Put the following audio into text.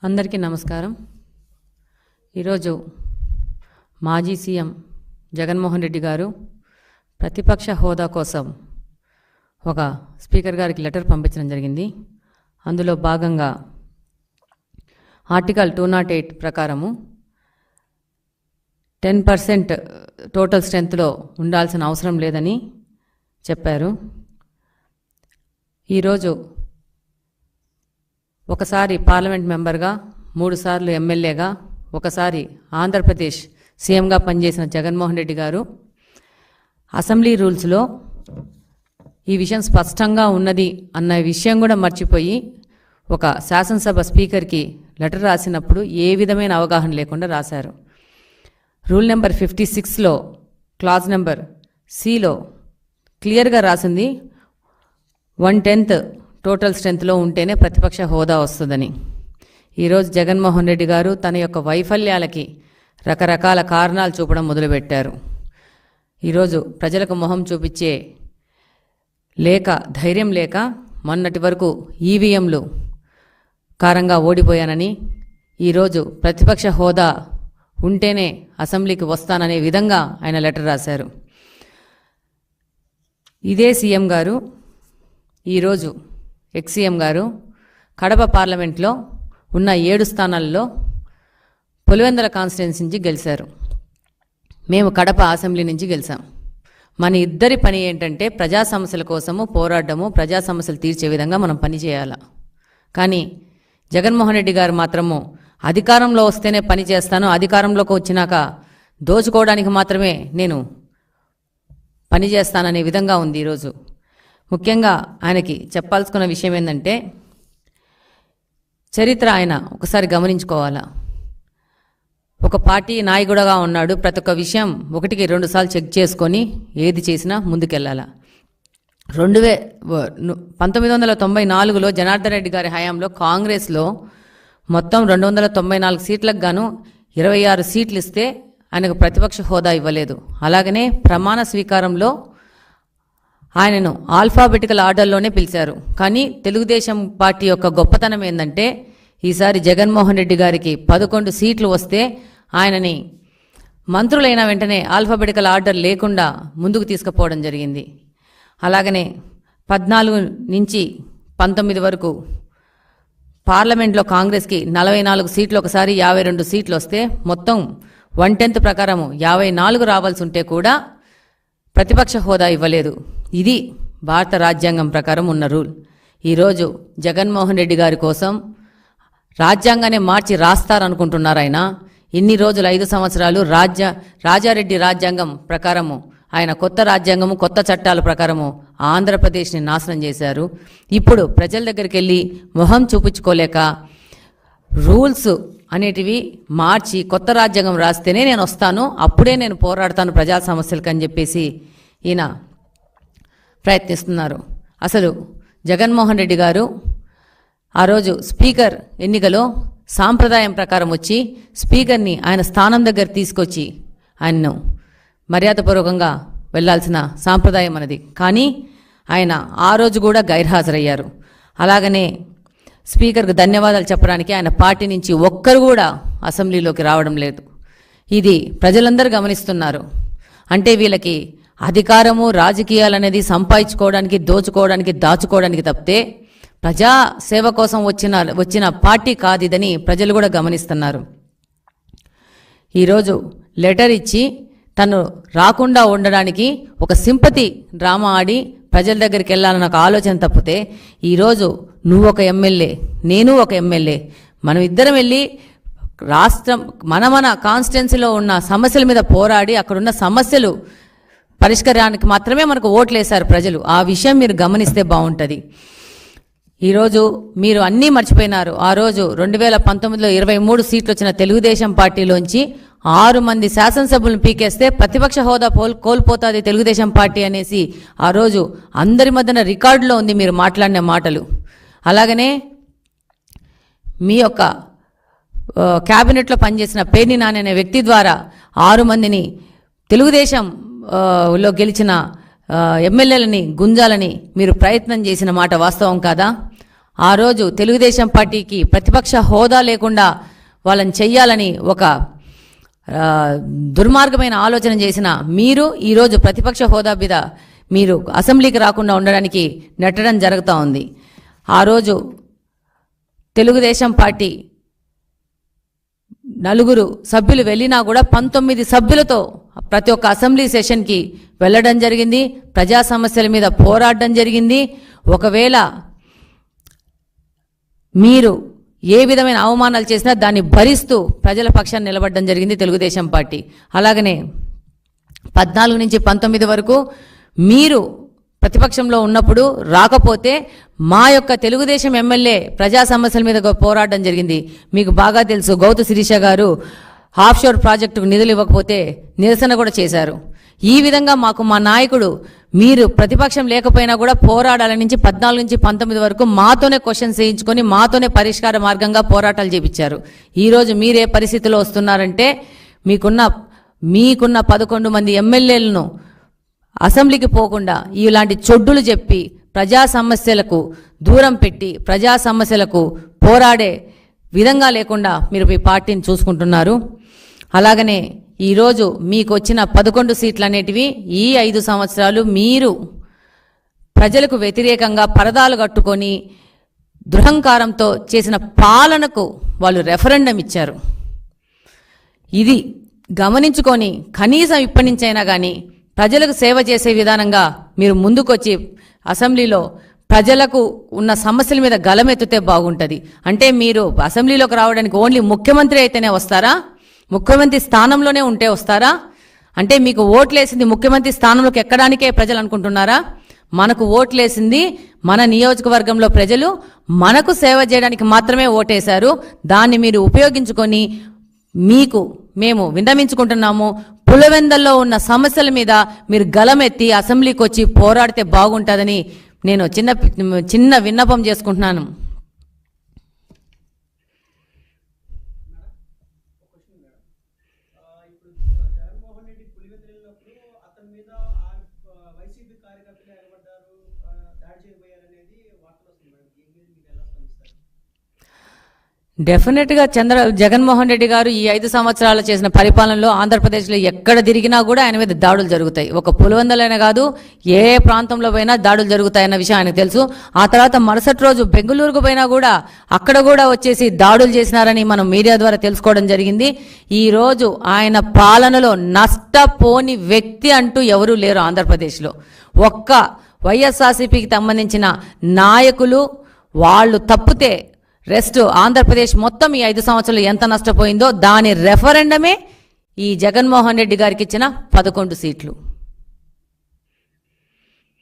అందరికీ నమస్కారం. ఈరోజు మాజీ సీఎం జగన్మోహన్ రెడ్డి గారు ప్రతిపక్ష హోదా కోసం ఒక స్పీకర్ గారికి లెటర్ పంపించడం జరిగింది. అందులో భాగంగా ఆర్టికల్ 208 ప్రకారము 10% టోటల్ స్ట్రెంత్లో ఉండాల్సిన అవసరం లేదని చెప్పారు. ఈరోజు ఒకసారి పార్లమెంట్ మెంబర్గా, 3 సార్లు ఎమ్మెల్యేగా, ఒకసారి ఆంధ్రప్రదేశ్ సీఎంగా పనిచేసిన జగన్మోహన్ రెడ్డి గారు అసెంబ్లీ రూల్స్లో ఈ విషయం స్పష్టంగా ఉన్నది అన్న విషయం కూడా మర్చిపోయి ఒక శాసనసభ స్పీకర్కి లెటర్ రాసినప్పుడు ఏ విధమైన అవగాహన లేకుండా రాశారు. రూల్ నెంబర్ 56లో క్లాజ్ నెంబర్ సిలో క్లియర్గా రాసింది 1/10 టోటల్ స్ట్రెంత్లో ఉంటేనే ప్రతిపక్ష హోదా వస్తుందని. ఈరోజు జగన్మోహన్ రెడ్డి గారు తన యొక్క వైఫల్యాలకి రకరకాల కారణాలు చూపడం మొదలుపెట్టారు. ఈరోజు ప్రజలకు మొహం చూపించే లేక, ధైర్యం లేక మొన్నటి వరకు ఈవీఎంలు కారంగా ఓడిపోయానని, ఈరోజు ప్రతిపక్ష హోదా ఉంటేనే అసెంబ్లీకి వస్తాననే విధంగా ఆయన లెటర్ రాశారు. ఇదే సీఎం గారు ఈరోజు ఎక్స్-సీఎం గారు కడప పార్లమెంట్లో ఉన్న 7 స్థానాల్లో పులివెందుల కాన్స్టిట్యున్సీ నుంచి గెలిచారు. మేము కడప అసెంబ్లీ నుంచి గెలిచాం. మన ఇద్దరి పని ఏంటంటే ప్రజా సమస్యల కోసము పోరాడము, ప్రజా సమస్యలు తీర్చే విధంగా మనం పని చేయాలి. కానీ జగన్మోహన్ రెడ్డి గారు మాత్రము అధికారంలో వస్తేనే పని చేస్తాను, అధికారంలోకి వచ్చినాక దోచుకోవడానికి మాత్రమే నేను పని చేస్తాననే విధంగా ఉంది. ఈరోజు ముఖ్యంగా ఆయనకి చెప్పాల్సుకున్న విషయం ఏంటంటే, చరిత్ర ఆయన ఒకసారి గమనించుకోవాలా. ఒక పార్టీ నాయకుడుగా ఉన్నాడు, ప్రతి ఒక్క విషయం 1కి 2 సార్లు చెక్ చేసుకొని ఏది చేసినా ముందుకెళ్ళాలా. 1994లో జనార్దన్ రెడ్డి గారి హయాంలో కాంగ్రెస్లో మొత్తం 294 సీట్లకు గాను 26 సీట్లు ఇస్తే ఆయనకు ప్రతిపక్ష హోదా ఇవ్వలేదు. అలాగనే ప్రమాణ స్వీకారంలో ఆయనను ఆల్ఫాబెటికల్ ఆర్డర్లోనే పిలిచారు. కానీ తెలుగుదేశం పార్టీ యొక్క గొప్పతనం ఏంటంటే, ఈసారి జగన్మోహన్ రెడ్డి గారికి 11 సీట్లు వస్తే ఆయనని మంత్రులైన వెంటనే ఆల్ఫాబెటికల్ ఆర్డర్ లేకుండా ముందుకు తీసుకుపోవడం జరిగింది. అలాగనే 14 నుంచి 19 వరకు పార్లమెంట్లో కాంగ్రెస్కి 44 సీట్లు, ఒకసారి 52 సీట్లు వస్తే మొత్తం 1/10 ప్రకారము 54 రావాల్సి ఉంటే కూడా ప్రతిపక్ష హోదా ఇవ్వలేదు. ఇది భారత రాజ్యాంగం ప్రకారం ఉన్న రూల్. ఈరోజు జగన్మోహన్ రెడ్డి గారి కోసం రాజ్యాంగాన్ని మార్చి రాస్తారనుకుంటున్నారు. ఆయన ఇన్ని రోజులు 5 సంవత్సరాలు రాజారెడ్డి రాజ్యాంగం ప్రకారము, ఆయన కొత్త రాజ్యాంగము, కొత్త చట్టాల ప్రకారము ఆంధ్రప్రదేశ్ని నాశనం చేశారు. ఇప్పుడు ప్రజల దగ్గరికి వెళ్ళి మొహం చూపించుకోలేక రూల్స్ అనేటివి మార్చి కొత్త రాజ్యాంగం రాస్తేనే నేను వస్తాను, అప్పుడే నేను పోరాడతాను ప్రజా సమస్యలకు అని చెప్పేసి ఈయన ప్రయత్నిస్తున్నారు. అసలు జగన్మోహన్ రెడ్డి గారు ఆ రోజు స్పీకర్ ఎన్నికలో సాంప్రదాయం ప్రకారం వచ్చి స్పీకర్ని ఆయన స్థానం దగ్గర తీసుకొచ్చి ఆయన్ను మర్యాదపూర్వకంగా వెళ్లాల్సిన సాంప్రదాయం అన్నది. కానీ ఆయన ఆ రోజు కూడా గైర్హాజరయ్యారు. అలాగనే స్పీకర్కు ధన్యవాదాలు చెప్పడానికి ఆయన పార్టీ నుంచి ఒక్కరు కూడా అసెంబ్లీలోకి రావడం లేదు. ఇది ప్రజలందరూ గమనిస్తున్నారు. అంటే వీళ్ళకి అధికారము, రాజకీయాలు అనేది సంపాదించుకోవడానికి, దోచుకోవడానికి, దాచుకోవడానికి తప్పితే ప్రజా సేవ కోసం వచ్చిన పార్టీ కాదు ఇదని ప్రజలు కూడా గమనిస్తున్నారు. ఈరోజు లెటర్ ఇచ్చి తను రాకుండా ఉండడానికి ఒక సింపతి డ్రామా ఆడి ప్రజల దగ్గరికి వెళ్ళాలన్న ఒక ఆలోచన తప్పితే, ఈరోజు నువ్వు ఒక ఎమ్మెల్యే, నేను ఒక ఎమ్మెల్యే, మనం ఇద్దరం వెళ్ళి రాష్ట్రం మన కాన్స్టిట్యున్సీలో ఉన్న సమస్యల మీద పోరాడి అక్కడున్న సమస్యలు పరిష్కారానికి మాత్రమే మనకు ఓట్లేశారు ప్రజలు. ఆ విషయం మీరు గమనిస్తే బాగుంటుంది. ఈరోజు మీరు అన్నీ మర్చిపోయినారు. ఆ రోజు 2019లో 23 సీట్లు వచ్చిన తెలుగుదేశం పార్టీలోంచి 6 మంది శాసనసభ్యులను పీకేస్తే ప్రతిపక్ష హోదా కోల్పోతుంది తెలుగుదేశం పార్టీ అనేసి ఆ రోజు అందరి మధ్యన రికార్డులో ఉంది మీరు మాట్లాడిన మాటలు. అలాగనే మీ యొక్క క్యాబినెట్లో పనిచేసిన పేర్ని నాని అనే వ్యక్తి ద్వారా 6 మందిని తెలుగుదేశం లో గెలిచిన ఎమ్మెల్యేలని గుంజాలని మీరు ప్రయత్నం చేసిన మాట వాస్తవం కాదా? ఆ రోజు తెలుగుదేశం పార్టీకి ప్రతిపక్ష హోదా లేకుండా వాళ్ళని చెయ్యాలని ఒక దుర్మార్గమైన ఆలోచన చేసిన మీరు ఈరోజు ప్రతిపక్ష హోదా మీద మీరు అసెంబ్లీకి రాకుండా ఉండడానికి నెట్టడం జరుగుతూ ఉంది. ఆ రోజు తెలుగుదేశం పార్టీ 4 సభ్యులు వెళ్ళినా కూడా 19 సభ్యులతో ప్రతి ఒక్క అసెంబ్లీ సెషన్కి వెళ్ళడం జరిగింది. ప్రజా సమస్యల మీద పోరాడడం జరిగింది. ఒకవేళ మీరు ఏ విధమైన అవమానాలు చేసినా దాన్ని భరిస్తూ ప్రజల పక్షాన్ని నిలబడడం జరిగింది తెలుగుదేశం పార్టీ. అలాగనే 14 నుంచి 19 వరకు మీరు ప్రతిపక్షంలో ఉన్నప్పుడు రాకపోతే మా యొక్క తెలుగుదేశం ఎమ్మెల్యే ప్రజా సమస్యల మీద పోరాడడం జరిగింది. మీకు బాగా తెలుసు, గౌతు శిరీష గారు ఆఫ్షోర్ ప్రాజెక్టుకు నిధులు ఇవ్వకపోతే నిరసన కూడా చేశారు. ఈ విధంగా మాకు మా నాయకుడు మీరు ప్రతిపక్షం లేకపోయినా కూడా పోరాడాల నుంచి 14 నుంచి 19 వరకు మాతోనే క్వశ్చన్స్ వేయించుకొని మాతోనే పరిష్కార మార్గంగా పోరాటాలు చేపించారు. ఈరోజు మీరే పరిస్థితిలో వస్తున్నారంటే మీకున్న 11 మంది ఎమ్మెల్యేలను అసెంబ్లీకి పోకుండా ఇలాంటి చొడ్డులు చెప్పి ప్రజా సమస్యలకు దూరం పెట్టి ప్రజా సమస్యలకు పోరాడే విధంగా లేకుండా మీరు మీ పార్టీని చూసుకుంటున్నారు. అలాగనే ఈరోజు మీకు వచ్చిన 11 సీట్లు అనేటివి ఈ 5 సంవత్సరాలు మీరు ప్రజలకు వ్యతిరేకంగా పరదాలు కట్టుకొని దురహంకారంతో చేసిన పాలనకు వాళ్ళు రెఫరెండం ఇచ్చారు. ఇది గమనించుకొని కనీసం ఇప్పటి నుంచైనా కానీ ప్రజలకు సేవ చేసే విధానంగా మీరు ముందుకొచ్చి అసెంబ్లీలో ప్రజలకు ఉన్న సమస్యల మీద గలమెత్తితే బాగుంటుంది. అంటే మీరు అసెంబ్లీలోకి రావడానికి ఓన్లీ ముఖ్యమంత్రి అయితేనే వస్తారా? ముఖ్యమంత్రి స్థానంలోనే ఉంటే వస్తారా? అంటే మీకు ఓట్లేసింది ముఖ్యమంత్రి స్థానంలోకి ఎక్కడానికే ప్రజలు అనుకుంటున్నారా? మనకు ఓట్లేసింది మన నియోజకవర్గంలో ప్రజలు మనకు సేవ చేయడానికి మాత్రమే ఓటేశారు. దాన్ని మీరు ఉపయోగించుకొని మీకు మేము విన్నవించుకుంటున్నాము, పులివెందల్లో ఉన్న సమస్యల మీద మీరు గలమెత్తి అసెంబ్లీకి వచ్చి పోరాడితే బాగుంటుందని నేను చిన్న విన్నపం చేసుకుంటున్నాను. డెఫినెట్గా జగన్మోహన్ రెడ్డి గారు ఈ 5 సంవత్సరాలు చేసిన పరిపాలనలో ఆంధ్రప్రదేశ్లో ఎక్కడ తిరిగినా కూడా ఆయన మీద దాడులు జరుగుతాయి. ఒక పులివెందులైనా కాదు, ఏ ప్రాంతంలో పోయినా దాడులు జరుగుతాయన్న విషయం ఆయనకు తెలుసు. ఆ తర్వాత మరుసటి రోజు బెంగళూరుకు పోయినా కూడా అక్కడ కూడా వచ్చేసి దాడులు చేసినారని మనం మీడియా ద్వారా తెలుసుకోవడం జరిగింది. ఈ రోజు ఆయన పాలనలో నష్టపోని వ్యక్తి అంటూ ఎవరూ లేరు ఆంధ్రప్రదేశ్లో. ఒక్క వైఎస్ఆర్సీపీకి సంబంధించిన నాయకులు వాళ్ళు తప్పితే రెస్ట్ ఆంధ్రప్రదేశ్ మొత్తం ఈ 5 సంవత్సరాలు ఎంత నష్టపోయిందో దాని రెఫరెండమే ఈ జగన్మోహన్ రెడ్డి గారికి ఇచ్చిన 11 సీట్లు.